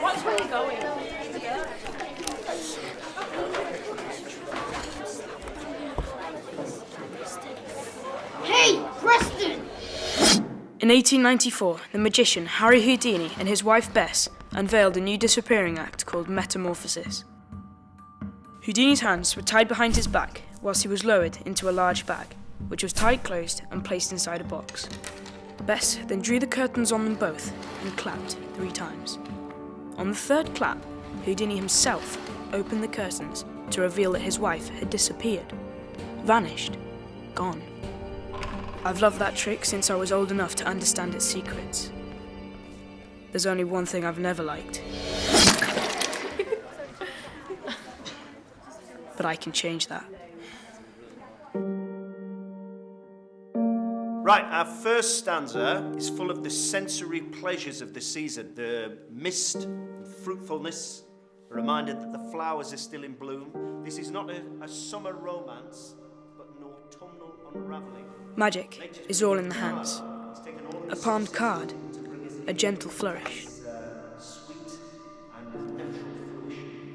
Watch where you're going. Hey, Preston! In 1894, the magician Harry Houdini and his wife Bess unveiled a new disappearing act called metamorphosis. Houdini's hands were tied behind his back whilst he was lowered into a large bag, which was tied closed and placed inside a box. Bess then drew the curtains on them both and clapped 3 times. On the 3rd clap, Houdini himself opened the curtains to reveal that his wife had disappeared, vanished, gone. I've loved that trick since I was old enough to understand its secrets. There's only one thing I've never liked. But I can change that. Right, our first stanza is full of the sensory pleasures of the season. The mist and fruitfulness, a reminder that the flowers are still in bloom. This is not a summer romance, but an autumnal unravelling. Magic is all in the hands. A palmed card, a gentle flourish.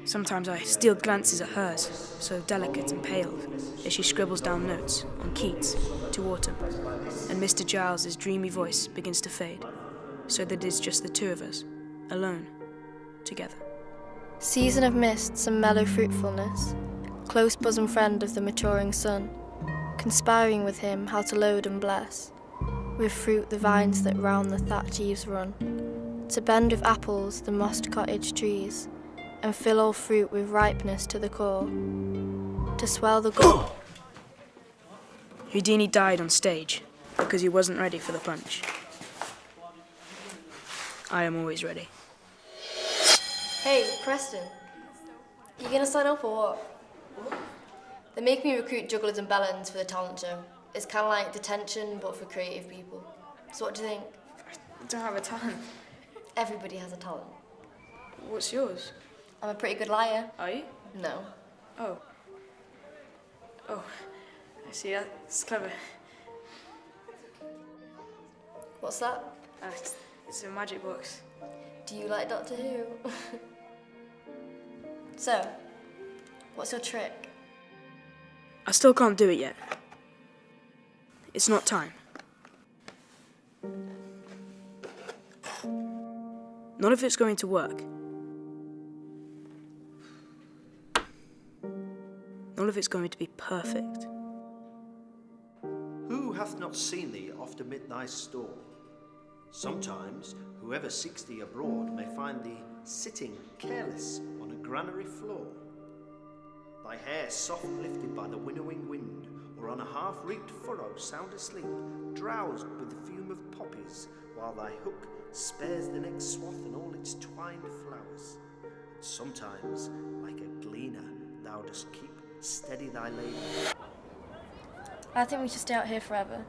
Sometimes I steal glances at hers, so delicate and pale, as she scribbles down notes on Keats to autumn, and Mr. Giles's dreamy voice begins to fade, so that it is just the two of us, alone, together. Season of mists and mellow fruitfulness, close bosom friend of the maturing sun, conspiring with him how to load and bless, with fruit the vines that round the thatch eaves run, to bend with apples the mossed cottage trees, and fill all fruit with ripeness to the core, to swell the gold. Houdini died on stage because he wasn't ready for the punch. I am always ready. Hey, Preston, you gonna sign up or what? They make me recruit jugglers and bellends for the talent show. It's kind of like detention, but for creative people. So what do you think? I don't have a talent. Everybody has a talent. What's yours? I'm a pretty good liar. Are you? No. Oh. Oh, I see, that's clever. What's that? It's a magic box. Do you like Doctor Who? So, what's your trick? I still can't do it yet. It's not time. Not if it's going to work. Not if it's going to be perfect. Who hath not seen thee oft amid thy store? Sometimes whoever seeks thee abroad may find thee sitting careless on a granary floor. Thy hair soft lifted by the winnowing wind, or on a half-reaped furrow sound asleep, drowsed with the fume of poppies, while thy hook spares the next swath and all its twined flowers. And sometimes, like a gleaner, thou dost keep steady thy labour. I think we should stay out here forever.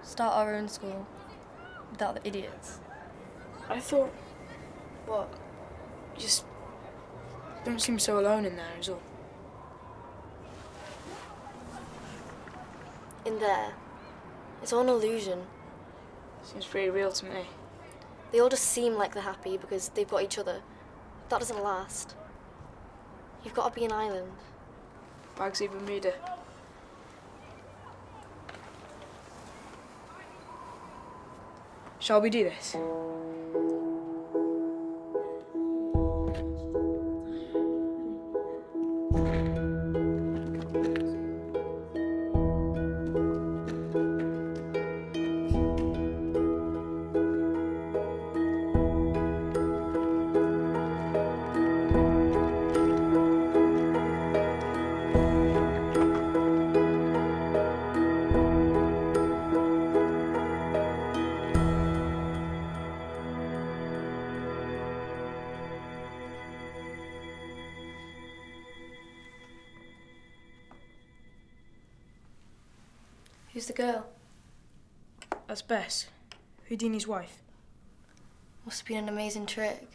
Start our own school. Without the idiots. I thought, What? just don't seem so alone in there is all. In there. It's all an illusion. Seems pretty real to me. They all just seem like they're happy because they've got each other. That doesn't last. You've got to be an island. Bagsy Bermuda. Shall we do this? Who's the girl? That's Bess, Houdini's wife. Must have been an amazing trick.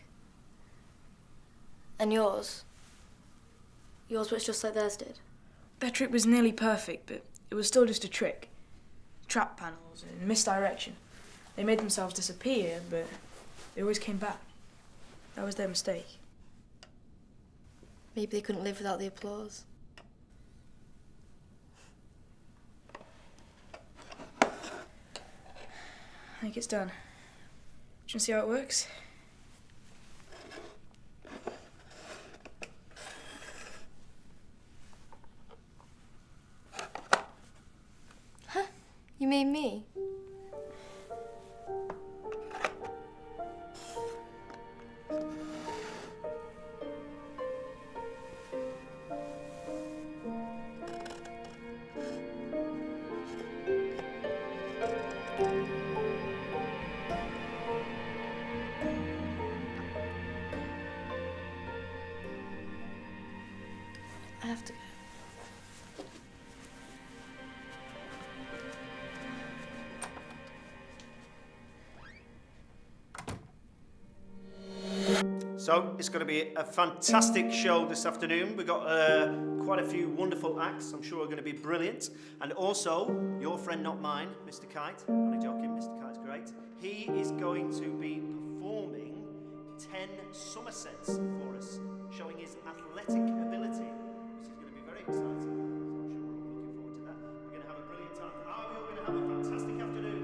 And yours? Yours was just like theirs did? Their trick was nearly perfect, but it was still just a trick. Trap panels and misdirection. They made themselves disappear, but they always came back. That was their mistake. Maybe they couldn't live without the applause. I think it's done. Do you want to see how it works? Huh? You mean me? I have to go. So it's going to be a fantastic show this afternoon. We've got quite a few wonderful acts. I'm sure are going to be brilliant. And also, your friend, not mine, Mr. Kite. Only joking, Mr. Kite's great. He is going to be performing 10 somersets for us, showing his athletic ability, which is going to be very exciting. So I'm sure we're looking forward to that. We're going to have a brilliant time. Are we all going to have a fantastic afternoon?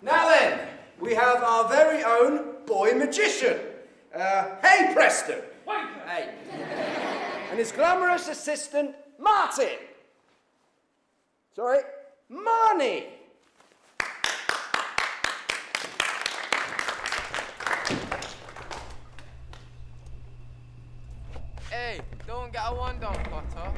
Now then, we have our very own boy magician. Hey, Preston. Hey. And his glamorous assistant, Martin. Sorry, Marnie. Hey, don't get a one down, Potter.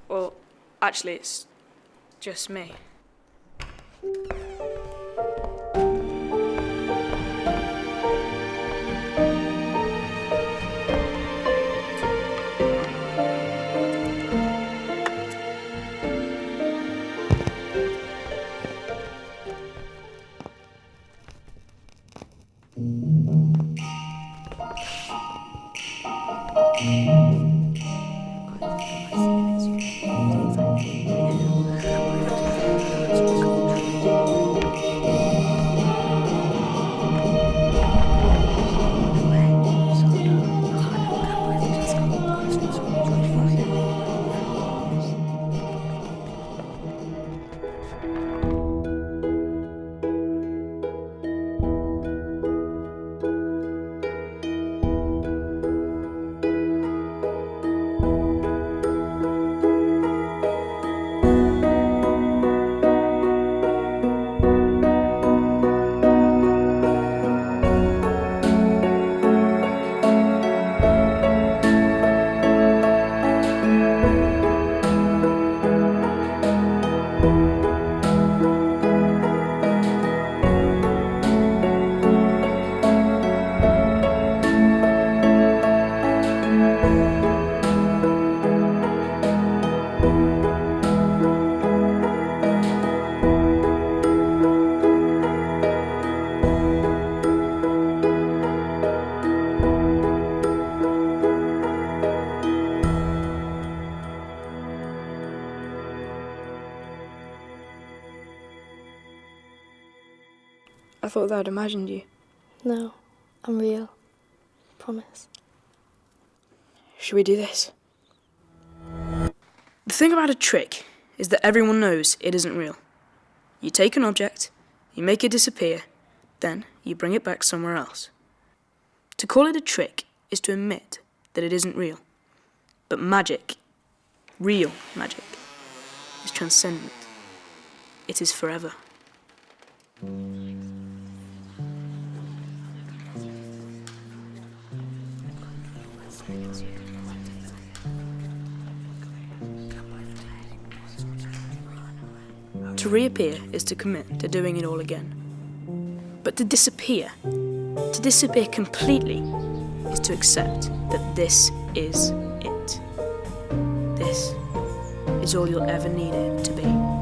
Well, actually, it's just me. I thought that I'd imagined you. No, I'm real. Promise. Should we do this? The thing about a trick is that everyone knows it isn't real. You take an object, you make it disappear, then you bring it back somewhere else. To call it a trick is to admit that it isn't real. But magic, real magic, is transcendent. It is forever. To reappear is to commit to doing it all again. But to disappear completely, is to accept that this is it. This is all you'll ever need it to be.